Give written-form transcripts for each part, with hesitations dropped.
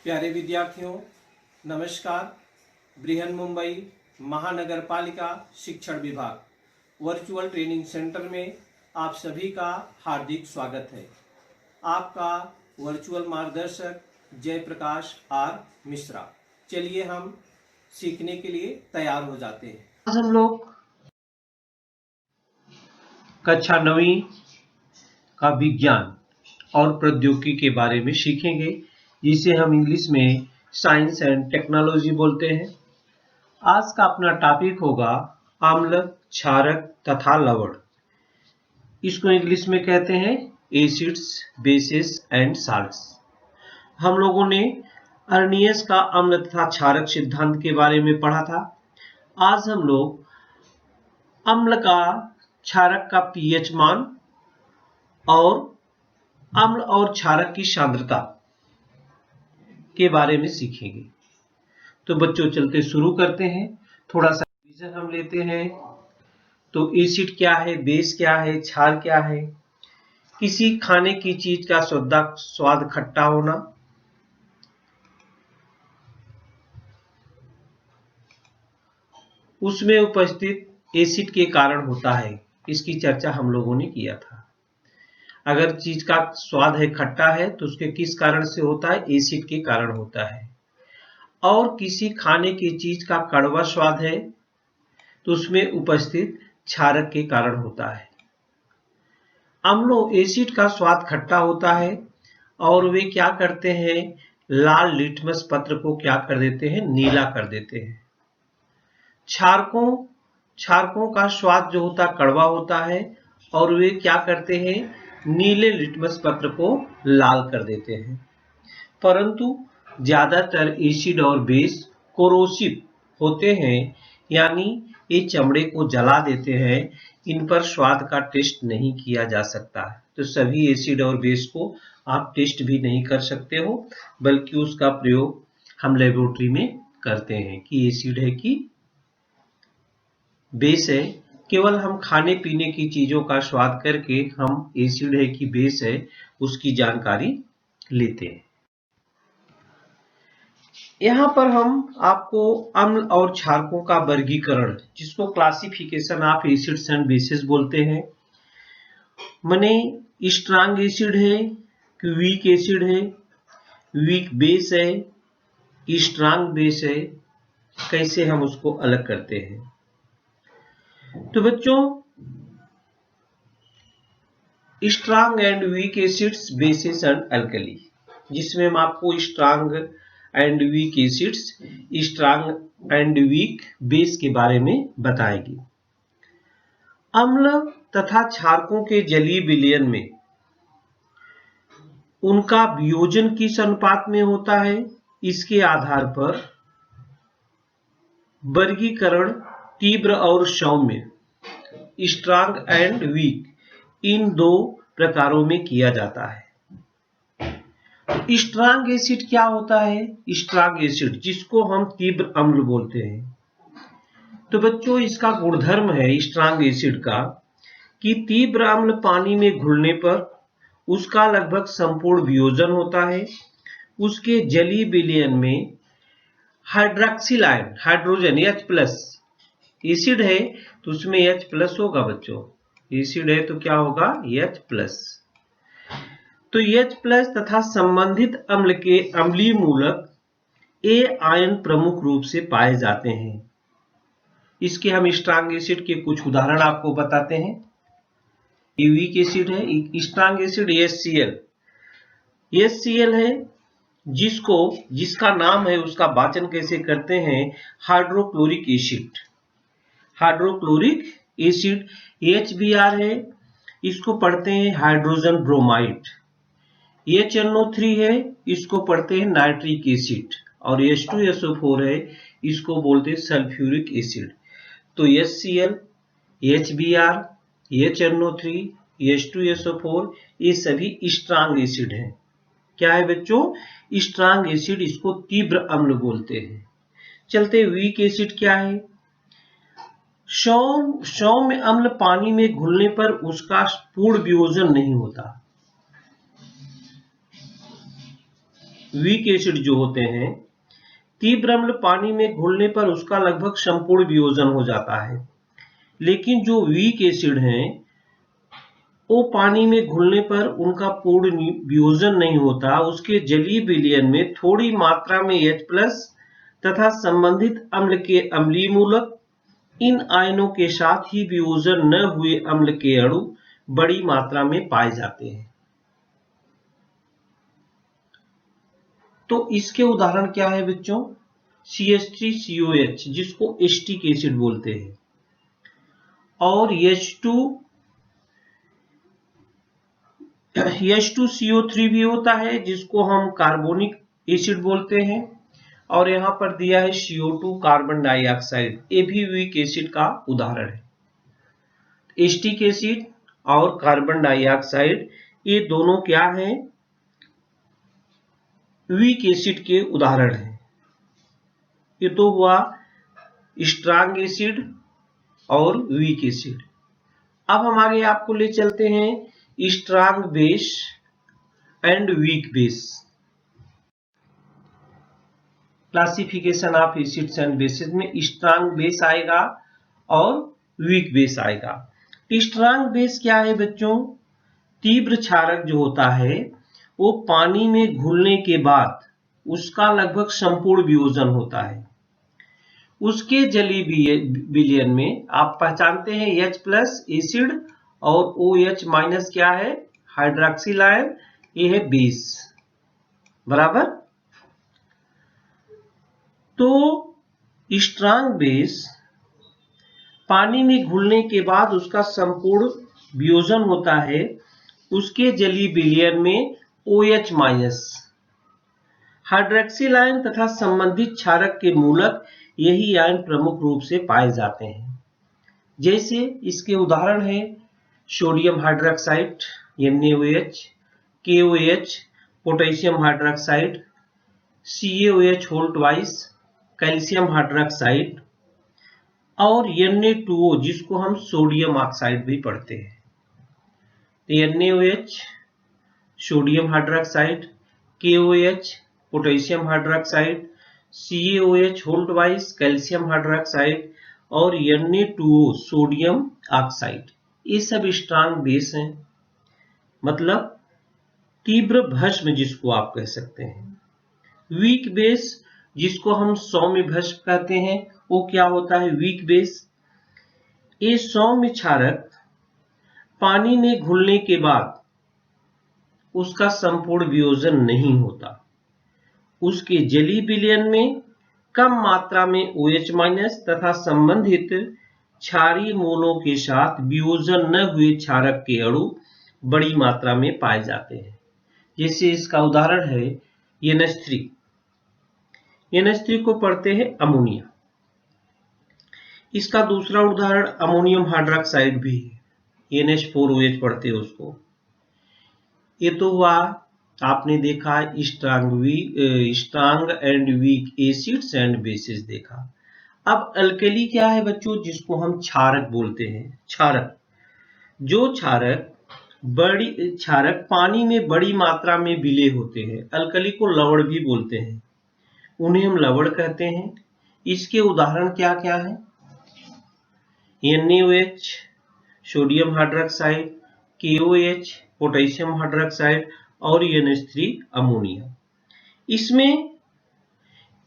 प्यारे विद्यार्थियों, नमस्कार। बृहन मुंबई महानगर पालिका शिक्षण विभाग वर्चुअल ट्रेनिंग सेंटर में आप सभी का हार्दिक स्वागत है। आपका वर्चुअल मार्गदर्शक जयप्रकाश आर मिश्रा। चलिए हम सीखने के लिए तैयार हो जाते हैं। आज हम लोग कक्षा 9वीं का विज्ञान और प्रौद्योगिकी के बारे में सीखेंगे, जिसे हम इंग्लिश में साइंस एंड टेक्नोलॉजी बोलते हैं। आज का अपना टॉपिक होगा अम्ल, क्षारक तथा लवण। इसको इंग्लिश में कहते हैं एसिड्स, बेसिस एंड साल्ट्स। हम लोगों ने अर्नियस का अम्ल तथा क्षारक सिद्धांत के बारे में पढ़ा था। आज हम लोग अम्ल का, क्षारक का पीएच मान और अम्ल और क्षारक की सांद्रता के बारे में सीखेंगे। तो बच्चों चलते शुरू करते हैं। थोड़ा सा रिवीजन हम लेते हैं। तो एसिड क्या है, बेस क्या है, क्षार क्या है। किसी खाने की चीज का स्वाद खट्टा होना, उसमें उपस्थित एसिड के कारण होता है। इसकी चर्चा हम लोगों ने किया था। अगर चीज का स्वाद है खट्टा है तो उसके किस कारण से होता है? एसिड के कारण होता है। और किसी खाने की चीज का कड़वा स्वाद है तो उसमें उपस्थित क्षारक के कारण होता है। अम्लों, एसिड का स्वाद खट्टा होता है और वे क्या करते हैं? लाल लिटमस पत्र को क्या कर देते हैं? नीला कर देते हैं। क्षारकों का स्वाद जो होता है कड़वा होता है और वे क्या करते हैं? नीले लिटमस पत्र को लाल कर देते हैं। परंतु ज्यादातर एसिड और बेस कोरोसिव होते हैं, यानी ये चमड़े को जला देते हैं। इन पर स्वाद का टेस्ट नहीं किया जा सकता है। तो सभी एसिड और बेस को आप टेस्ट भी नहीं कर सकते हो, बल्कि उसका प्रयोग हम लेबोरेटरी में करते हैं कि एसिड है कि बेस है। केवल हम खाने पीने की चीजों का स्वाद करके हम एसिड है कि बेस है उसकी जानकारी लेते हैं। यहाँ पर हम आपको अम्ल और क्षारकों का वर्गीकरण, जिसको classification of acids and bases बोलते हैं, माने स्ट्रांग एसिड है कि वीक एसिड है, वीक बेस है, स्ट्रांग बेस है, कैसे हम उसको अलग करते हैं। तो बच्चों, strong and weak acids, basis and alkali, जिसमें हम आपको strong and weak acids, strong and weak base के बारे में बताएंगे। अम्ल तथा क्षारकों के जलीय विलयन में उनका वियोजन किस अनुपात में होता है, इसके आधार पर वर्गीकरण तीव्र और सौम्य, स्ट्रांग एंड वीक, इन दो प्रकारों में किया जाता है। स्ट्रांग एसिड क्या होता है? स्ट्रांग एसिड, जिसको हम तीव्र अम्ल बोलते हैं। तो बच्चों, इसका गुणधर्म है स्ट्रांग एसिड का कि तीव्र अम्ल पानी में घुलने पर उसका लगभग संपूर्ण वियोजन होता है। उसके जलीय विलयन में hydroxyl ion, hydrogen H+, acid है तो उसमें H+ होगा बच्चों। एसिड है तो क्या होगा? H+। तो H+ तथा संबंधित अम्ल के अम्लीय मूलक A आयन प्रमुख रूप से पाए जाते हैं। इसके हम स्ट्रांग एसिड के कुछ उदाहरण आपको बताते हैं। ये वीक एसिड है। स्ट्रांग एसिड HCl है, जिसका नाम है, उसका वाचन कैसे करते हैं? Hydrochloric acid. Hydrochloric acid HBr है, इसको पढ़ते हैं हाइड्रोजन ब्रोमाइड। HNO3 है, इसको पढ़ते हैं नाइट्रिक एसिड। और H2SO4 है, इसको बोलते हैं सल्फ्यूरिक एसिड। तो HCl, HBr, HNO3, H2SO4 ये सभी स्ट्रांग एसिड हैं। क्या है बच्चों? स्ट्रांग एसिड, इसको तीव्र अम्ल बोलते हैं। चलते वीक एसिड क्या है? सौम्य अम्ल पानी में घुलने पर उसका पूर्ण वियोजन नहीं होता। वीक एसिड जो होते हैं, तीव्र अम्ल पानी में घुलने पर उसका लगभग संपूर्ण वियोजन हो जाता है, लेकिन जो वीक एसिड हैं वो पानी में घुलने पर उनका पूर्ण वियोजन नहीं होता। उसके जलीय विलयन में थोड़ी मात्रा में H+ तथा संबंधित अम्ल के अम्लीय मूलक, इन आयनों के साथ ही वियोजन न हुए अम्ल के अणु बड़ी मात्रा में पाए जाते हैं। तो इसके उदाहरण क्या है बच्चों? CH3COH जिसको एसिटिक एसिड बोलते हैं, और H2CO3 भी होता है जिसको हम कार्बोनिक एसिड बोलते हैं, और यहाँ पर दिया है CO2 कार्बन डाइऑक्साइड, ये भी वीक एसिड का उदाहरण है। एसिटिक एसिड और कार्बन डाइऑक्साइड ये दोनों क्या हैं? वीक एसिड के उदाहरण हैं। ये तो हुआ स्ट्रांग एसिड और वीक एसिड। अब हम आगे आपको ले चलते हैं strong base and weak base. Classification of acids and bases में स्ट्रांग बेस आएगा और वीक बेस आएगा। स्ट्रांग बेस क्या है बच्चों? तीव्र क्षारक जो होता है वो पानी में घुलने के बाद उसका लगभग संपूर्ण वियोजन होता है। उसके जलीय विलयन में आप पहचानते हैं H+ एसिड और OH- क्या है? हाइड्रोक्सिल आयन, ये है बेस, बराबर। तो स्ट्रांग बेस पानी में घुलने के बाद उसका संपूर्ण वियोजन होता है। उसके जलीय विलयन में OH-, हाइड्रोक्सिल आयन तथा संबंधित क्षारक के मूलक, यही आयन प्रमुख रूप से पाए जाते हैं। जैसे इसके उदाहरण है sodium hydroxide NaOH, KOH potassium hydroxide, CaOH whole twice calcium hydroxide, और Na2O जिसको हम सोडियम ऑक्साइड भी पढ़ते हैं। NaOH sodium hydroxide, KOH potassium hydroxide, CaOH whole twice calcium hydroxide और Na2O सोडियम ऑक्साइड, ये सब स्ट्रांग बेस हैं, मतलब तीव्र भस्म जिसको आप कह सकते हैं। वीक बेस जिसको हम सौम्य भस्म कहते हैं, वो क्या होता है? Weak base. ये सौम्य क्षारक पानी में घुलने के बाद उसका संपूर्ण वियोजन नहीं होता। उसके जलीय विलयन में कम मात्रा में OH- तथा संबंधित क्षारीय मूलों के साथ वियोजन न हुए क्षारक के अणु बड़ी मात्रा में पाए जाते हैं। जैसे इसका उदाहरण है NH3। NH3 को पढ़ते हैं अमोनिया। इसका दूसरा उदाहरण अमोनियम हाइड्रोक्साइड भी है, NH4OH पढ़ते हैं उसको। ये तो हुआ, आपने देखा strong and weak acids and bases देखा। अब अल्कली क्या है बच्चों? जिसको हम क्षारक बोलते हैं। क्षारक, जो क्षारक पानी में बड़ी मात्रा में विलय होते हैं, अल्कली को लवण भी बोलते हैं, उन्हें हम लवण कहते हैं। इसके उदाहरण क्या क्या है? NaOH sodium hydroxide, KOH potassium hydroxide और NH3 अमोनिया। इसमें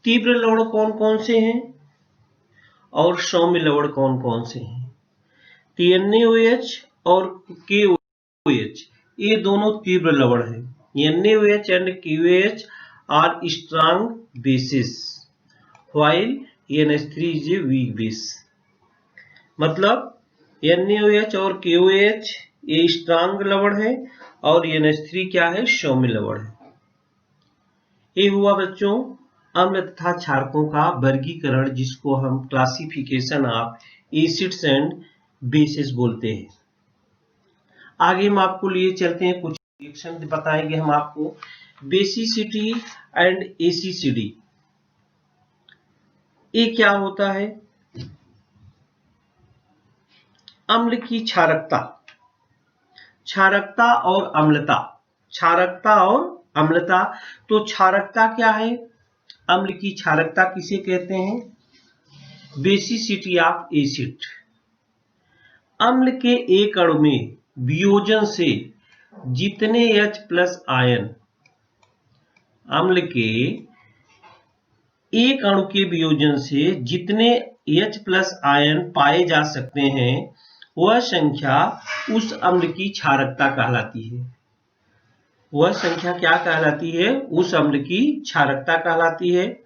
तीव्र लवण कौन कौन से हैं और सौम्य लवण कौन कौन से हैं? NaOH और KOH ये दोनों तीव्र लवण हैं। NaOH and KOH are strong bases while NH3 is a weak base। मतलब NaOH और KOH ये स्ट्रांग लवण है और NH3 क्या है? सौम्य लवण है। ये हुआ बच्चों अम्ल तथा क्षारकों का वर्गीकरण, जिसको हम classification of acids and bases बोलते हैं। आगे हम आपको लिए चलते हैं, कुछ रिएक्शन बताएंगे हम आपको। बेसिसिटी एंड एसिडिटी, ये क्या होता है? अम्ल की क्षारकता, क्षारकता और अम्लता, क्षारकता और अम्लता। तो क्षारकता क्या है? अम्ल की क्षारकता किसे कहते हैं? Basicity of acid. अम्ल के एक अणु में वियोजन से जितने H+ आयन, अम्ल के एक अणु के वियोजन से जितने H+ आयन पाए जा सकते हैं वह संख्या उस अम्ल की क्षारकता कहलाती है। वह संख्या क्या कहलाती है? उस अम्ल की क्षारकता कहलाती है।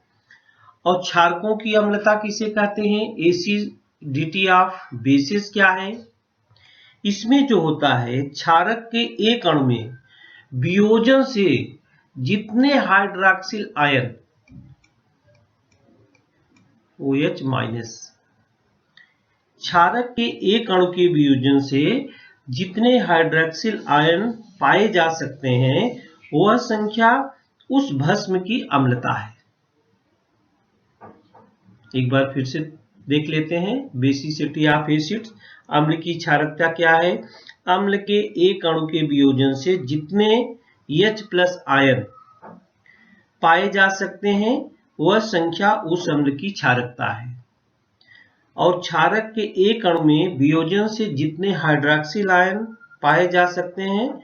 और क्षारकों की अम्लता किसे कहते हैं? एसिडिटी ऑफ बेसिस क्या है? इसमें जो होता है क्षारक के एक अणु में वियोजन से जितने हाइड्रॉक्सिल आयन OH-, क्षारक के एक अणु के वियोजन से जितने हाइड्रॉक्सिल आयन पाए जा सकते हैं वह संख्या उस भस्म की अम्लता है। एक बार फिर से देख लेते हैं। बेसिसिटी ऑफ एसिड्स, अम्ल की क्षारकता क्या है? अम्ल के एक अणु के वियोजन से जितने H+ आयन पाए जा सकते हैं वह संख्या उस अम्ल की क्षारकता है। और क्षारक के एक अणु में वियोजन से जितने हाइड्रॉक्सिल आयन पाए जा सकते हैं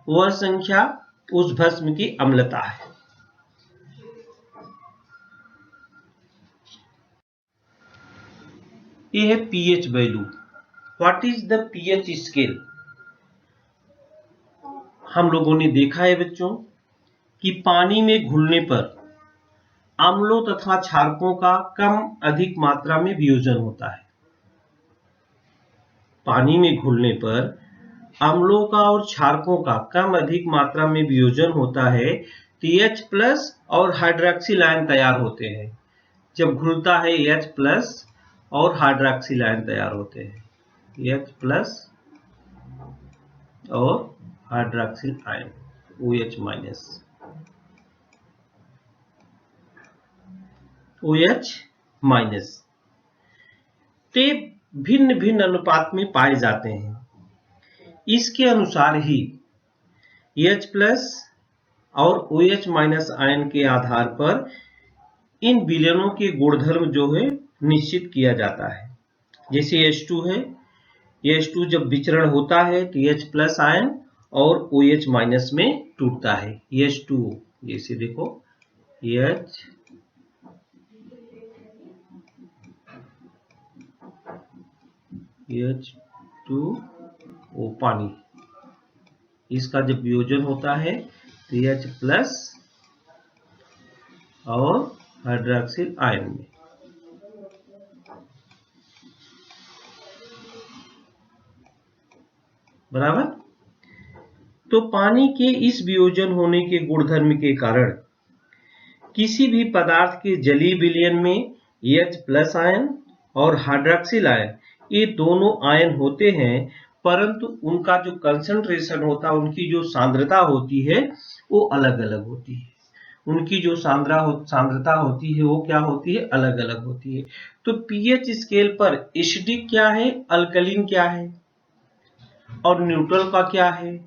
वह संख्या उस भस्म की अम्लता है। यह है pH value. What is the pH scale? हम लोगों ने देखा है बच्चों कि पानी में घुलने पर अम्लों तथा क्षारकों का कम अधिक मात्रा में वियोजन होता है। पानी में घुलने पर अम्लों का और क्षारकों का कम अधिक मात्रा में वियोजन होता है तो H+ और हाइड्रॉक्सिल आयन तैयार होते हैं। जब घुलता है H+ और हाइड्रॉक्सिल आयन तैयार होते हैं। H+ और हाइड्रॉक्सिल आयन OH-, OH-। ते भिन्न भिन्न अनुपात में पाए जाते हैं। इसके अनुसार ही H+ और OH- आयन के आधार पर इन विलयनों के गुणधर्म जो है निश्चित किया जाता है। जैसे H2 है, H2 जब विचरण होता है तो H+ आयन और OH- में टूटता है। H2O, जैसे देखो H2O पानी, इसका जब वियोजन होता है तो H+ और हाइड्रॉक्सिल आयन में। बराबर। तो पानी के इस वियोजन होने के गुणधर्म के कारण किसी भी पदार्थ के जलीय विलयन में H+ आयन और हाइड्रॉक्सिल आयन ये दोनों आयन होते हैं, परंतु उनका जो कंसंट्रेशन होता है, उनकी जो सांद्रता होती है वो अलग अलग होती है। उनकी जो सांद्रता होती है वो क्या होती है? अलग अलग होती है। तो pH स्केल पर एसिडिक क्या है, अल्कलीन क्या है और न्यूट्रल का क्या है?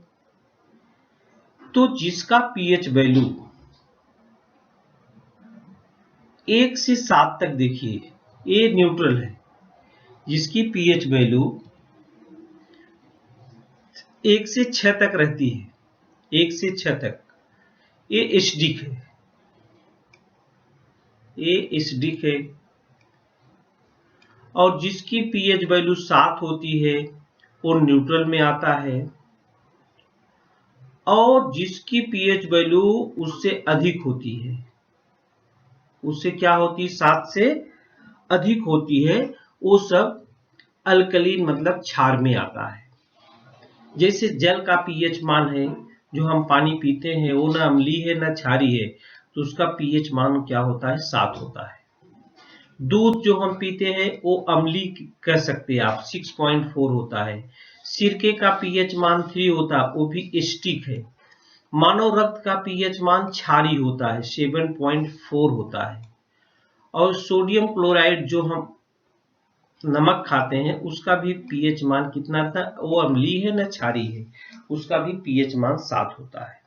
तो जिसका pH वैल्यू 1 से 7 तक, देखिए ये न्यूट्रल है। जिसकी pH वैल्यू 1 से 6 तक रहती है, 1 से 6 तक, ये एसिडिक है। ये एसिडिक है। और जिसकी pH वैल्यू 7 होती है वो न्यूट्रल में आता है। और जिसकी pH वैल्यू उससे अधिक होती है, उससे क्या होती है? 7 से अधिक होती है, वो सब अल्कलीन मतलब क्षार में आता है। जैसे जल का pH मान है, जो हम पानी पीते हैं वो ना अम्लीय है ना क्षारीय है, तो उसका pH मान क्या होता है? 7 होता है। दूध जो हम पीते हैं वो अम्लीय कह सकते हैं आप, 6.4 होता है। सिरके का pH मान 3 होता है, वो भी एसिडिक है। मानव रक्त का pH मान क्षारीय होता है, 7.4 होता है। और सोडियम क्लोराइड जो हम नमक खाते हैं उसका भी pH मान कितना था? वो अम्लीय है ना क्षारीय है, उसका भी pH मान 7 होता है।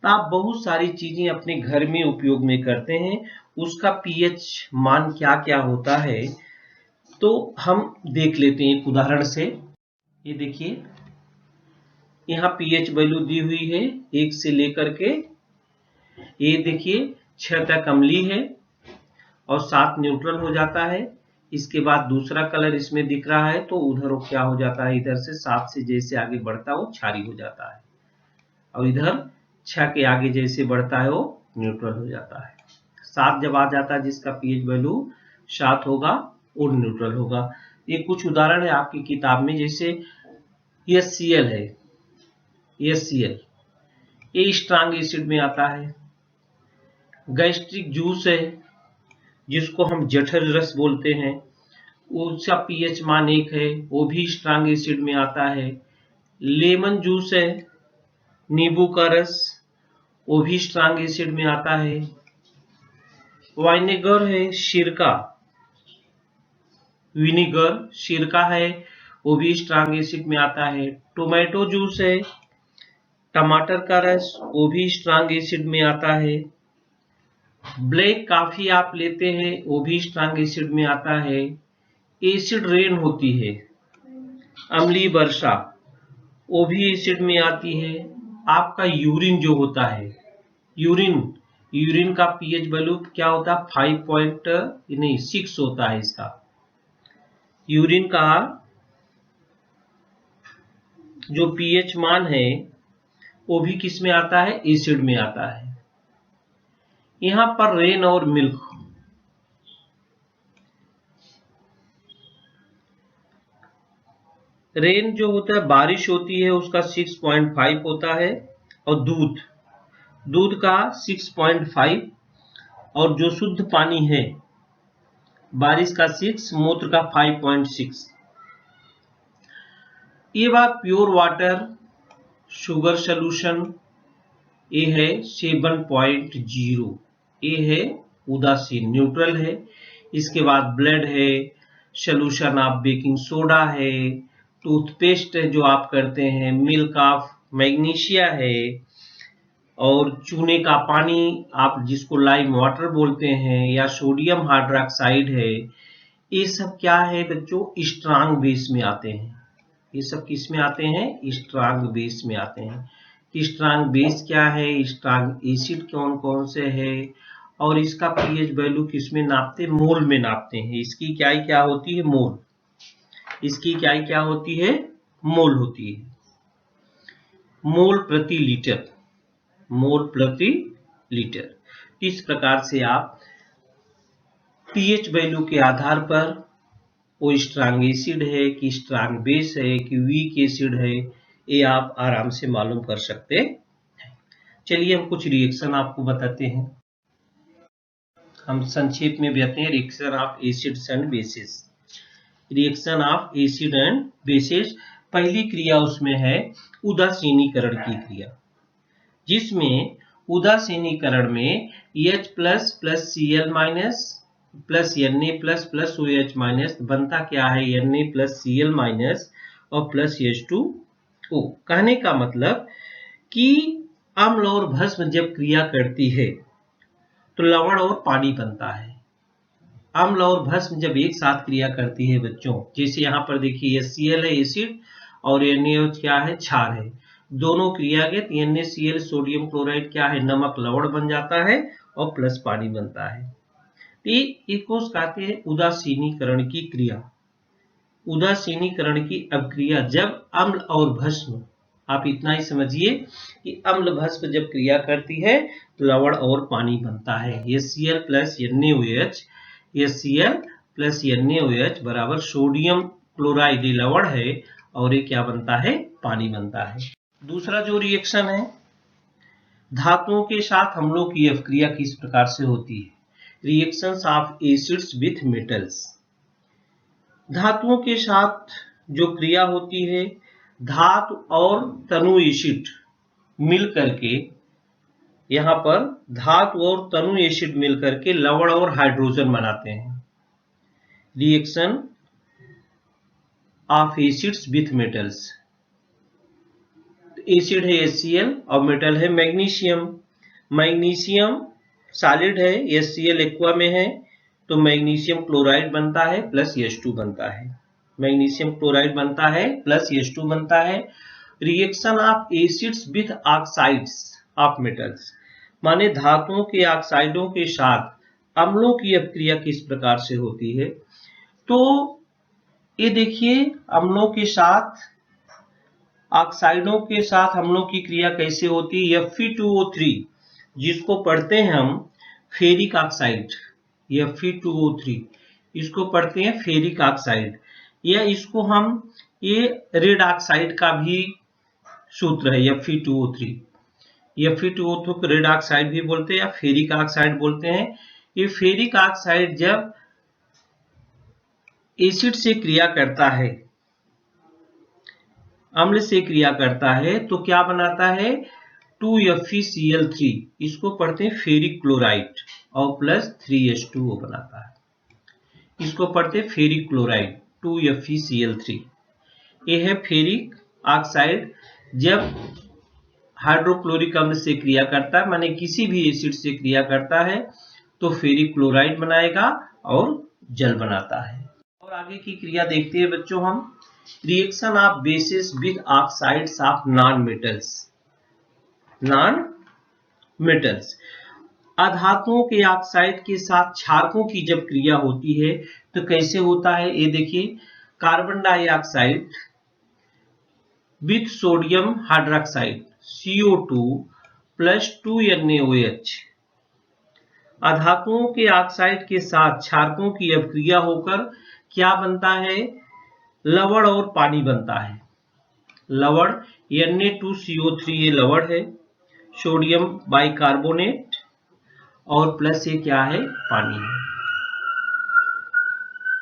तो आप बहुत सारी चीजें अपने घर में उपयोग में करते हैं, उसका पीएच मान क्या क्या होता है तो हम देख लेते हैं एक उदाहरण से। ये देखिए यहाँ पीएच वैल्यू दी हुई है 1 से लेकर के, ये देखिए 6 तक अम्लीय है और 7 न्यूट्रल हो जाता है। इसके बाद दूसरा कलर इसमें दिख रहा है तो उधर वो क्या हो जाता है, इधर से 7 से जैसे आगे बढ़ता है वो क्षारीय हो जाता है और इधर 6 के आगे जैसे बढ़ता है वो न्यूट्रल हो जाता है। 7 जब आ जाता है जिसका पीएच वैल्यू 7 होगा वो न्यूट्रल होगा। ये कुछ उदाहरण है आपकी किताब में, जैसे HCl है, HCl ये स्ट्रांग एसिड में आता है। गैस्ट्रिक जूस है जिसको हम जठर रस बोलते हैं, उसका पीएच मान 1 है, वो भी स्ट्रांग एसिड में आता है। लेमन जूस है, नींबू का रस, वो भी स्ट्रांग एसिड में आता है। वाइनेगर है, सिरका, विनेगर सिरका है, वो भी स्ट्रांग एसिड में आता है। टोमेटो जूस है, टमाटर का रस, वो भी स्ट्रांग एसिड में आता है। ब्लैक कॉफी आप लेते हैं वो भी स्ट्रांग एसिड में आता है। एसिड रेन होती है, अम्लीय वर्षा, वो भी एसिड में आती है। आपका यूरिन जो होता है, यूरिन का पीएच वैल्यू क्या होता है, 5.6 होता है इसका। यूरिन का जो पीएच मान है वो भी किस में आता है, एसिड में आता है। यहां पर रेन और मिल्क, रेन जो होता है बारिश होती है उसका 6.5 होता है और दूध का 6.5 और जो शुद्ध पानी है बारिश का 6, मूत्र का 5.6। ये बात प्योर वाटर शुगर सोल्यूशन ये है 7.0, ये है उदासीन न्यूट्रल है। इसके बाद ब्लड है, सोल्यूशन ऑफ बेकिंग सोडा है, टूथपेस्ट जो आप करते हैं, मिल्क ऑफ मैग्नीशिया है, और चूने का पानी आप जिसको लाइम वाटर बोलते हैं या सोडियम हाइड्रोक्साइड है। ये सब क्या है बच्चों, स्ट्रांग बेस में आते हैं। ये सब किस में आते हैं, स्ट्रांग बेस में आते हैं। स्ट्रांग बेस क्या है, स्ट्रांग एसिड कौन कौन से है और इसका पीएच वैल्यू किस में नापते हैं, मोल में नापते हैं। इसकी क्या होती है, मोल, इसकी क्या होती है, मोल होती है, मोल प्रति लीटर, मोल प्रति लीटर। इस प्रकार से आप पीएच वैल्यू के आधार पर वो स्ट्रांग एसिड है कि स्ट्रांग बेस है कि वीक एसिड है, ये आप आराम से मालूम कर सकते हैं। चलिए हम कुछ रिएक्शन आपको बताते हैं, हम संक्षेप में बताते हैं reaction of acids and bases. Reaction of acid and bases, पहली क्रिया उसमें है उदासीनीकरण की क्रिया, जिसमें उदासीनीकरण में H plus Cl minus plus Na plus plus OH minus बनता क्या है, Na प्लस Cl माइनस और प्लस H2O। कहने का मतलब कि अम्ल और भस्म जब क्रिया करती है तो लवण और पानी बनता है। अम्ल और भस्म जब एक साथ क्रिया करती है बच्चों, जैसे यहाँ पर देखिए HCl है एसिड और NaOH क्या है, क्षार है। दोनों क्रिया के NaCl सोडियम क्लोराइड क्या है, नमक, लवण बन जाता है और प्लस पानी बनता है। इसको कहते हैं उदासीनीकरण की क्रिया। उदासीनीकरण की अभिक्रिया जब अम्ल और भस्म, आप इतना ही समझिए कि अम्ल भस्म जब क्रिया करती है तो लवण और पानी बनता है। HCl plus NaOH, HCl plus NaOH बराबर सोडियम क्लोराइड लवण है और ये क्या बनता है, पानी बनता है। दूसरा जो रिएक्शन है, धातुओं के साथ हम लोग की अभिक्रिया किस प्रकार से होती है, reactions of acids with metals. धातुओं के साथ जो क्रिया होती है, धातु और तनु एसिड मिल करके, यहाँ पर धातु और तनु एसिड मिल करके लवण और हाइड्रोजन बनाते हैं। Reaction of acids with metals, acid है HCl और मेटल है मैग्नीशियम। मैग्नीशियम सॉलिड है, HCl एक्वा में है, तो मैग्नीशियम क्लोराइड बनता है प्लस H2 बनता है। मैग्नीशियम क्लोराइड बनता है प्लस H2 बनता है। Reaction of acids with oxides of metals, माने धातुओं के ऑक्साइडों के साथ अम्लों की अपक्रिया किस प्रकार से होती है। तो ये देखिए, अम्लों के साथ ऑक्साइडों के साथ अम्लों की क्रिया कैसे होती है। Fe2O3 जिसको पढ़ते हैं हम फेरिक ऑक्साइड, Fe2O3 इसको पढ़ते हैं फेरिक ऑक्साइड, या इसको हम ये रेड ऑक्साइड का भी सूत्र है Fe2O3। Fe2O3 को रेड ऑक्साइड भी बोलते हैं या फेरिक ऑक्साइड बोलते हैं। ये फेरिक ऑक्साइड जब एसिड से क्रिया करता है, अम्ल से क्रिया करता है, तो क्या बनाता है 2FeCl3, इसको पढ़ते हैं फेरिक क्लोराइड और प्लस 3H2O बनाता है। इसको पढ़ते हैं फेरिक क्लोराइड 2FeCl3। ये है फेरिक ऑक्साइड जब हाइड्रोक्लोरिक अम्ल से क्रिया करता है, माने किसी भी एसिड से क्रिया करता है, तो फेरिक क्लोराइड बनाएगा और जल बनाता है। और आगे की क्रिया देखते हैं बच्चों हम। Reaction of bases with oxides of non metals. Non metals, अधातुओं के ऑक्साइड के साथ क्षारकों की जब क्रिया होती है तो कैसे होता है, ये देखिए। Carbon dioxide with sodium hydroxide CO2 plus 2NaOH, अधातुओं के ऑक्साइड के साथ क्षारकों की अपक्रिया होकर क्या बनता है, लवण और पानी बनता है। लवण Na2CO3 ये लवण है, सोडियम बाइकार्बोनेट और प्लस ये क्या है, पानी है।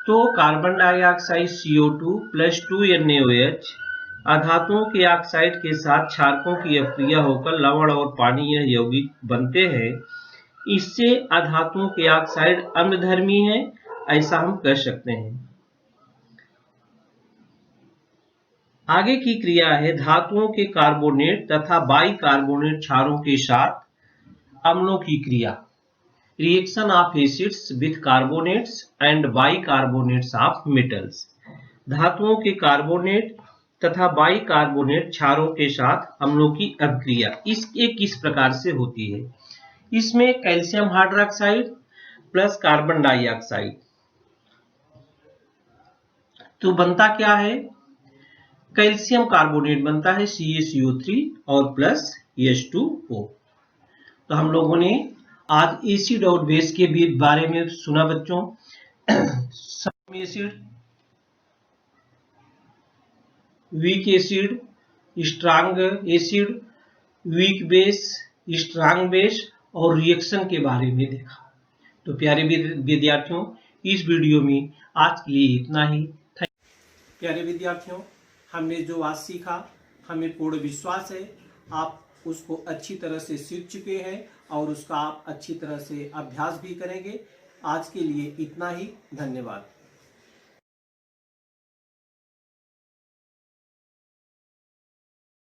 तो carbon dioxide CO2 plus 2NaOH अधातुओं के ऑक्साइड के साथ क्षारकों की अपक्रिया होकर लवण और पानी यह यौगिक बनते हैं। इससे अधातुओं के ऑक्साइड अम्लधर्मी है, ऐसा हम कह सकते हैं। आगे की क्रिया है धातुओं के कार्बोनेट तथा बाइकार्बोनेट क्षारों के साथ अम्लों की क्रिया। Reaction of acids with carbonates and bicarbonates of metals, धातुओं के कार्बोनेट तथा बाइकार्बोनेट क्षारों के साथ अम्लों की अपक्रिया किस प्रकार से होती है। इसमें calcium hydroxide plus carbon dioxide, तो बनता क्या है, कैल्शियम कार्बोनेट बनता है CaCO3 और प्लस H2O। तो हम लोगों ने आज एसिड और बेस के बारे में सुना बच्चों। Some acid, weak acid, strong acid, weak base, strong base और रिएक्शन के बारे में देखा। तो प्यारे विद्यार्थियों, इस वीडियो में आज के लिए इतना ही। प्यारे विद्यार्थियों, हमने जो आज सीखा, हमें पूर्ण विश्वास है आप उसको अच्छी तरह से सीख चुके हैं और उसका आप अच्छी तरह से अभ्यास भी करेंगे। आज के लिए इतना ही, धन्यवाद।